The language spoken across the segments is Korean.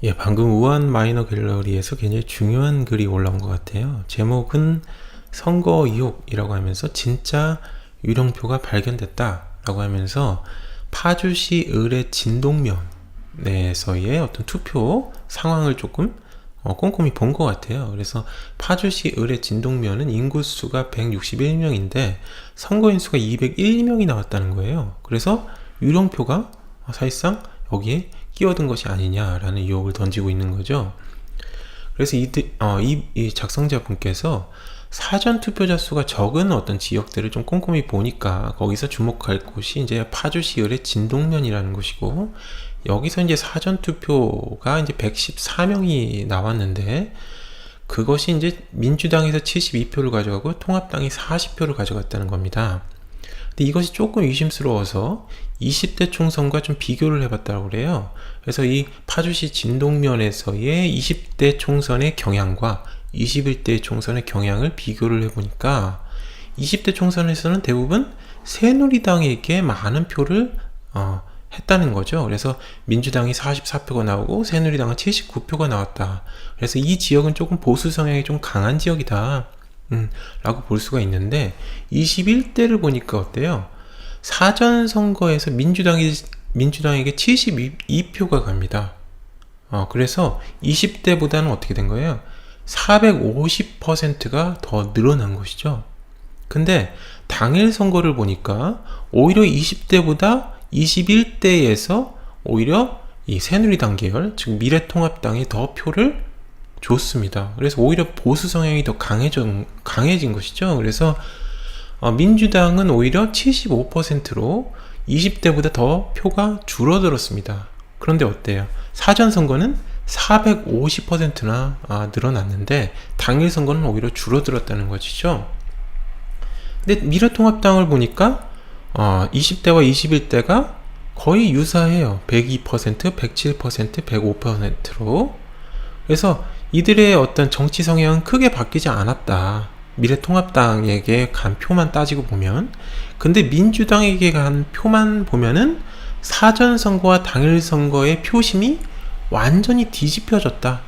예, 방금 우한 마이너 갤러리에서 굉장히 중요한 글이 올라온 것 같아요. 제목은 선거 의혹이라고 하면서 진짜 유령표가 발견됐다라고 하면서 파주시 을의 진동면에서의 어떤 투표 상황을 조금 꼼꼼히 본 것 같아요. 그래서 파주시 을의 진동면은 인구수가 161명인데 선거인수가 201명이 나왔다는 거예요. 그래서 유령표가 사실상 여기에 끼어든 것이 아니냐라는 의혹을 던지고 있는 거죠. 그래서 이 작성자분께서 사전 투표자 수가 적은 어떤 지역들을 좀 꼼꼼히 보니까 거기서 주목할 곳이 이제 파주시 을의 진동면이라는 곳이고, 여기서 이제 사전 투표가 이제 114명이 나왔는데 그것이 이제 민주당에서 72표를 가져가고 통합당이 40표를 가져갔다는 겁니다. 근데 이것이 조금 의심스러워서 20대 총선과 좀 비교를 해봤다고 그래요. 그래서 이 파주시 진동면에서의 20대 총선의 경향과 21대 총선의 경향을 비교를 해보니까 20대 총선에서는 대부분 새누리당에게 많은 표를 했다는 거죠. 그래서 민주당이 44표가 나오고 새누리당은 79표가 나왔다. 그래서 이 지역은 조금 보수 성향이 좀 강한 지역이다 라고 볼 수가 있는데, 21대를 보니까 어때요? 사전선거에서 민주당에게 72표가 갑니다. 그래서 20대보다는 어떻게 된 거예요? 450%가 더 늘어난 것이죠. 근데 당일 선거를 보니까 오히려 20대보다 21대에서 오히려 이 새누리당 계열, 즉 미래통합당이 더 표를 줬습니다. 그래서 오히려 보수 성향이 더 강해진 것이죠. 그래서 민주당은 오히려 75%로 20대보다 더 표가 줄어들었습니다. 그런데 어때요? 사전선거는 450%나 늘어났는데 당일 선거는 오히려 줄어들었다는 것이죠. 근데 미래통합당을 보니까 20대와 21대가 거의 유사해요. 102%, 107%, 105%로. 그래서 이들의 어떤 정치 성향은 크게 바뀌지 않았다. 미래통합당에게 간 표만 따지고 보면. 근데 민주당에게 간 표만 보면은 사전선거와 당일선거의 표심이 완전히 뒤집혀졌다.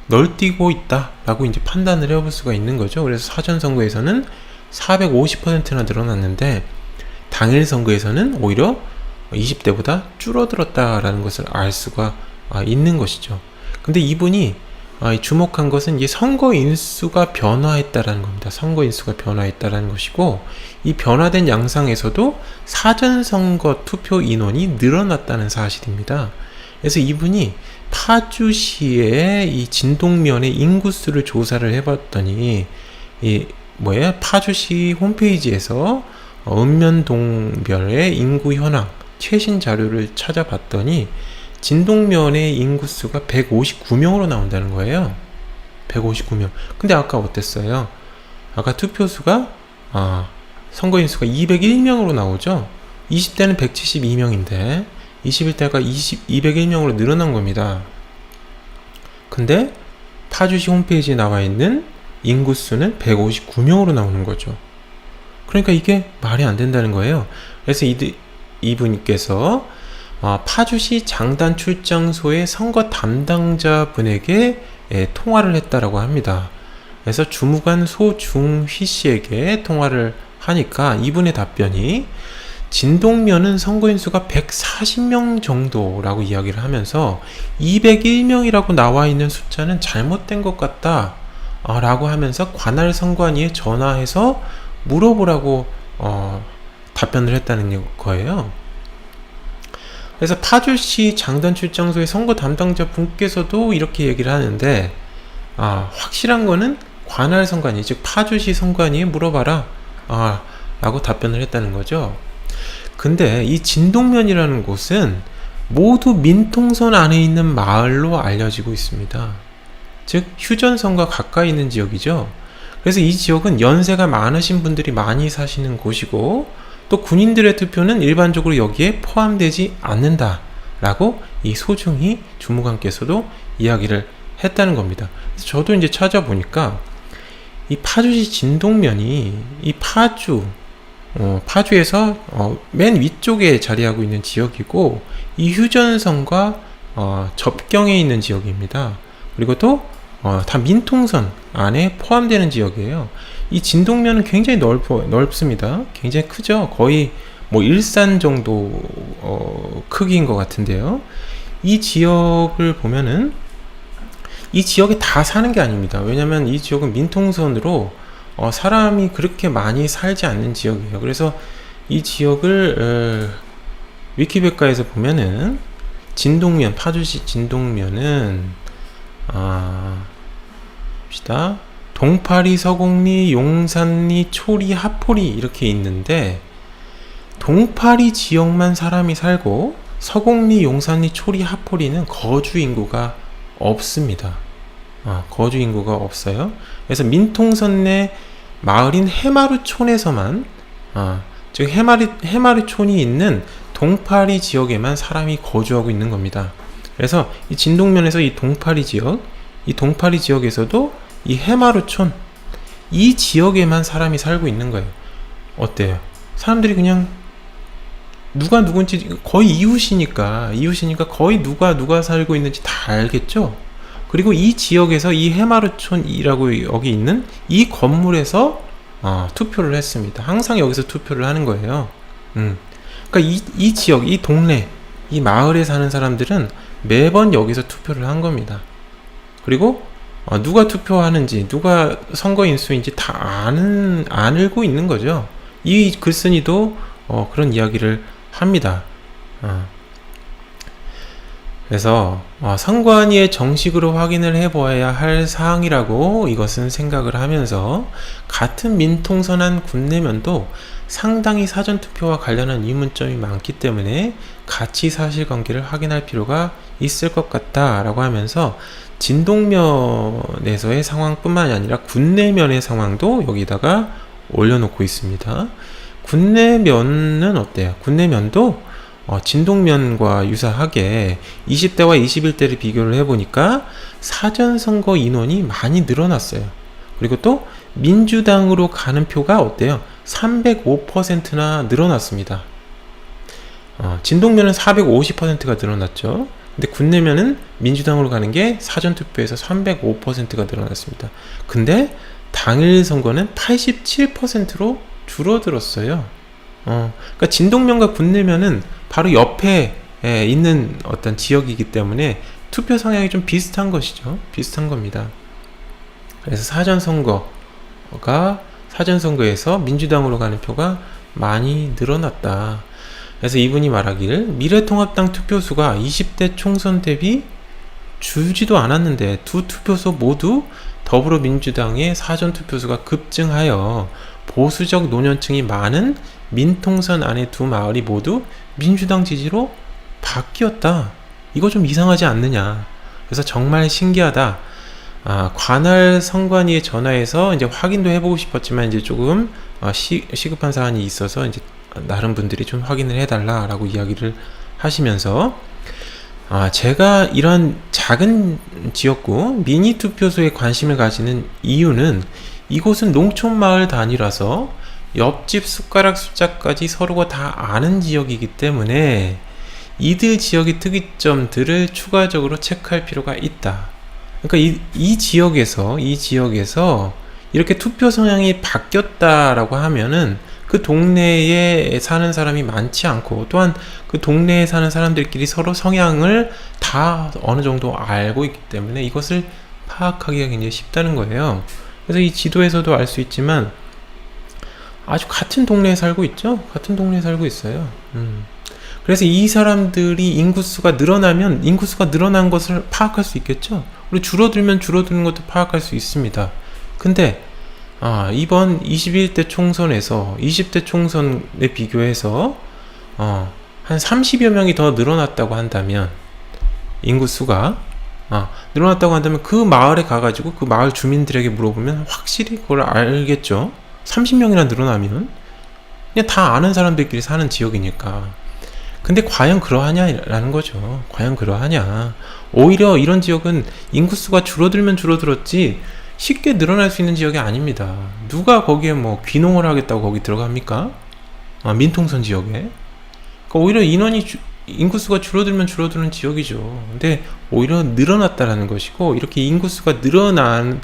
널뛰고 있다. 라고 이제 판단을 해볼 수가 있는 거죠. 그래서 사전선거에서는 450%나 늘어났는데 당일선거에서는 오히려 20대보다 줄어들었다라는 것을 알 수가 있는 것이죠. 근데 이분이 주목한 것은 이게 선거 인수가 변화했다라는 겁니다. 선거 인수가 변화했다라는 것이고, 이 변화된 양상에서도 사전선거 투표 인원이 늘어났다는 사실입니다. 그래서 이분이 파주시의 이 진동면의 인구수를 조사를 해봤더니 파주시 홈페이지에서 읍면동별의 인구 현황 최신 자료를 찾아봤더니 진동면의 인구수가 159명으로 나온다는 거예요. 159명. 근데 아까 어땠어요? 아까 투표수가 선거인수가 201명으로 나오죠. 20대는 172명인데 21대가 201명으로 늘어난 겁니다. 근데 파주시 홈페이지에 나와 있는 인구수는 159명으로 나오는 거죠. 그러니까 이게 말이 안 된다는 거예요. 그래서 이분께서 파주시 장단 출장소의 선거 담당자분에게 통화를 했다라고 합니다. 그래서 주무관 소중휘 씨에게 통화를 하니까 이분의 답변이 진동면은 선거인수가 140명 정도라고 이야기를 하면서 201명이라고 나와 있는 숫자는 잘못된 것 같다 라고 하면서 관할 선관위에 전화해서 물어보라고 답변을 했다는 거예요. 그래서 파주시 장단 출장소의 선거 담당자 분께서도 이렇게 얘기를 하는데, 확실한 거는 관할 선관위, 즉 파주시 선관위에 물어봐라 라고 답변을 했다는 거죠. 근데 이 진동면이라는 곳은 모두 민통선 안에 있는 마을로 알려지고 있습니다. 즉 휴전선과 가까이 있는 지역이죠. 그래서 이 지역은 연세가 많으신 분들이 많이 사시는 곳이고, 또 군인들의 투표는 일반적으로 여기에 포함되지 않는다 라고 이 소중히 주무관께서도 이야기를 했다는 겁니다. 그래서 저도 이제 찾아보니까 이 파주시 진동면이 이 파주에서 맨 위쪽에 자리하고 있는 지역이고, 이 휴전선과 접경에 있는 지역입니다. 그리고 또 다 민통선 안에 포함되는 지역이에요. 이 진동면은 굉장히 넓습니다. 굉장히 크죠. 거의 뭐 일산 정도 크기인 것 같은데요. 이 지역을 보면은 이 지역에 다 사는 게 아닙니다. 왜냐면 이 지역은 민통선으로 사람이 그렇게 많이 살지 않는 지역이에요. 그래서 이 지역을 위키백과에서 보면은 진동면, 파주시 진동면은 봅시다. 동파리, 서곡리, 용산리, 초리, 하포리 이렇게 있는데 동파리 지역만 사람이 살고 서곡리, 용산리, 초리, 하포리는 거주 인구가 없습니다. 거주 인구가 없어요. 그래서 민통선 내 마을인 해마루촌에서만 즉 해마루촌이 있는 동파리 지역에만 사람이 거주하고 있는 겁니다. 그래서 이 진동면에서 이 동파리 지역에서도 이 해마루촌 이 지역에만 사람이 살고 있는 거예요. 어때요? 사람들이 그냥 누가 누군지 거의 이웃이니까 거의 누가 살고 있는지 다 알겠죠? 그리고 이 지역에서 이 해마루촌이라고 여기 있는 이 건물에서 투표를 했습니다. 항상 여기서 투표를 하는 거예요. 그러니까 이 지역, 이 동네, 이 마을에 사는 사람들은 매번 여기서 투표를 한 겁니다. 그리고 누가 투표하는지, 누가 선거 인수인지 다 알고 있는 거죠. 이 글쓴이도 그런 이야기를 합니다. 그래서 선관위에 정식으로 확인을 해보아야 할 사항이라고 이것은 생각을 하면서 같은 민통선한 군내면도 상당히 사전투표와 관련한 의문점이 많기 때문에 같이 사실관계를 확인할 필요가 있을 것 같다 라고 하면서 진동면에서의 상황뿐만이 아니라 군내면의 상황도 여기다가 올려놓고 있습니다. 군내면은 어때요? 군내면도 진동면과 유사하게 20대와 21대를 비교를 해보니까 사전선거 인원이 많이 늘어났어요. 그리고 또 민주당으로 가는 표가 어때요? 305%나 늘어났습니다. 진동면은 450%가 늘어났죠. 근데 군내면은 민주당으로 가는 게 사전투표에서 305%가 늘어났습니다. 근데 당일 선거는 87%로 줄어들었어요. 그러니까 진동면과 군내면은 바로 옆에 있는 어떤 지역이기 때문에 투표 성향이 좀 비슷한 것이죠. 비슷한 겁니다. 그래서 사전선거에서 민주당으로 가는 표가 많이 늘어났다. 그래서 이분이 말하기를 미래통합당 투표수가 20대 총선 대비 줄지도 않았는데 두 투표소 모두 더불어민주당의 사전투표수가 급증하여 보수적 노년층이 많은 민통선 안의 두 마을이 모두 민주당 지지로 바뀌었다. 이거 좀 이상하지 않느냐. 그래서 정말 신기하다. 관할 선관위에 전화해서 이제 확인도 해보고 싶었지만 이제 조금 시급한 사안이 있어서 이제 다른 분들이 좀 확인을 해달라라고 이야기를 하시면서 제가 이런 작은 지역구 미니 투표소에 관심을 가지는 이유는 이곳은 농촌 마을 단위라서 옆집 숟가락 숫자까지 서로가 다 아는 지역이기 때문에 이들 지역의 특이점들을 추가적으로 체크할 필요가 있다. 그러니까 이 지역에서 이렇게 투표 성향이 바뀌었다라고 하면은 그 동네에 사는 사람이 많지 않고 또한 그 동네에 사는 사람들끼리 서로 성향을 다 어느 정도 알고 있기 때문에 이것을 파악하기가 굉장히 쉽다는 거예요. 그래서 이 지도에서도 알 수 있지만 아주 같은 동네에 살고 있죠. 같은 동네에 살고 있어요. 그래서 이 사람들이 인구수가 늘어난 것을 파악할 수 있겠죠. 그리고 줄어들면 줄어드는 것도 파악할 수 있습니다. 근데 이번 21대 총선에서 20대 총선에 비교해서 한 30여 명이 더 늘어났다고 한다면 인구수가 늘어났다고 한다면 그 마을에 가가지고 그 마을 주민들에게 물어보면 확실히 그걸 알겠죠. 30명이나 늘어나면 그냥 다 아는 사람들끼리 사는 지역이니까. 근데 과연 그러하냐라는 거죠. 과연 그러하냐. 오히려 이런 지역은 인구수가 줄어들면 줄어들었지 쉽게 늘어날 수 있는 지역이 아닙니다. 누가 거기에 뭐 귀농을 하겠다고 거기 들어갑니까? 민통선 지역에. 그러니까 오히려 인원이 인구수가 줄어들면 줄어드는 지역이죠. 근데 오히려 늘어났다라는 것이고, 이렇게 인구수가 늘어난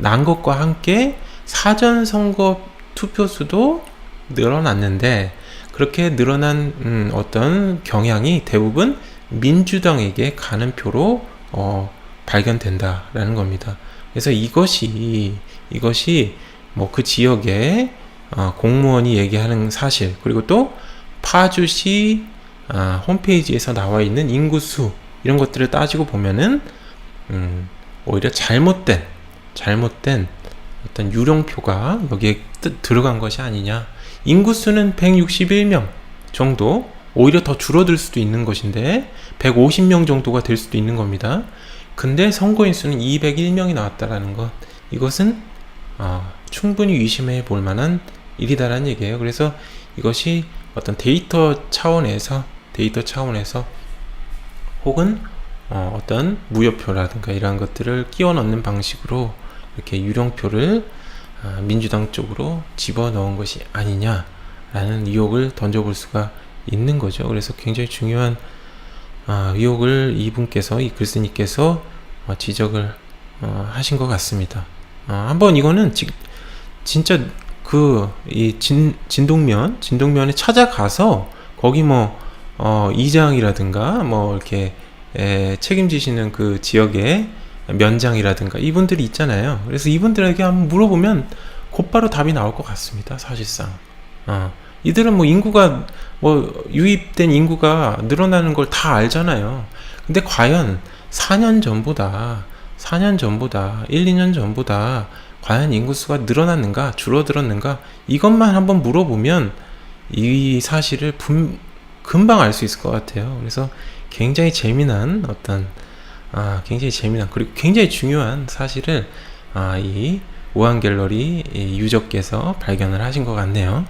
것과 함께 사전선거 투표수도 늘어났는데, 그렇게 늘어난 어떤 경향이 대부분 민주당에게 가는 표로 발견된다라는 겁니다. 그래서 이것이 뭐 그 지역의 공무원이 얘기하는 사실, 그리고 또 파주시 홈페이지에서 나와 있는 인구수, 이런 것들을 따지고 보면은 오히려 잘못된 어떤 유령표가 여기에 들어간 것이 아니냐. 인구수는 161명 정도, 오히려 더 줄어들 수도 있는 것인데 150명 정도가 될 수도 있는 겁니다. 근데 선거인수는 201명이 나왔다라는 것, 이것은 충분히 의심해 볼 만한 일이다라는 얘기예요. 그래서 이것이 어떤 데이터 차원에서 혹은 어떤 무효표라든가 이러한 것들을 끼워 넣는 방식으로 이렇게 유령표를 민주당 쪽으로 집어넣은 것이 아니냐라는 의혹을 던져볼 수가 있는 거죠. 그래서 굉장히 중요한 의혹을 이 글쓴이께서 지적을 하신 것 같습니다. 한번 이거는 진짜 이 진동면에 찾아가서 거기 뭐 이장이라든가 뭐 이렇게 책임지시는 그 지역의 면장이라든가 이분들이 있잖아요. 그래서 이분들에게 한번 물어보면 곧바로 답이 나올 것 같습니다. 사실상 이들은 뭐 인구가 유입된 인구가 늘어나는 걸 다 알잖아요. 근데 과연 4년 전보다 1, 2년 전보다 과연 인구수가 늘어났는가 줄어들었는가, 이것만 한번 물어보면 이 사실을 금방 알 수 있을 것 같아요. 그래서 굉장히 재미난 그리고 굉장히 중요한 사실을 이 우한갤러리 유저께서 발견을 하신 것 같네요.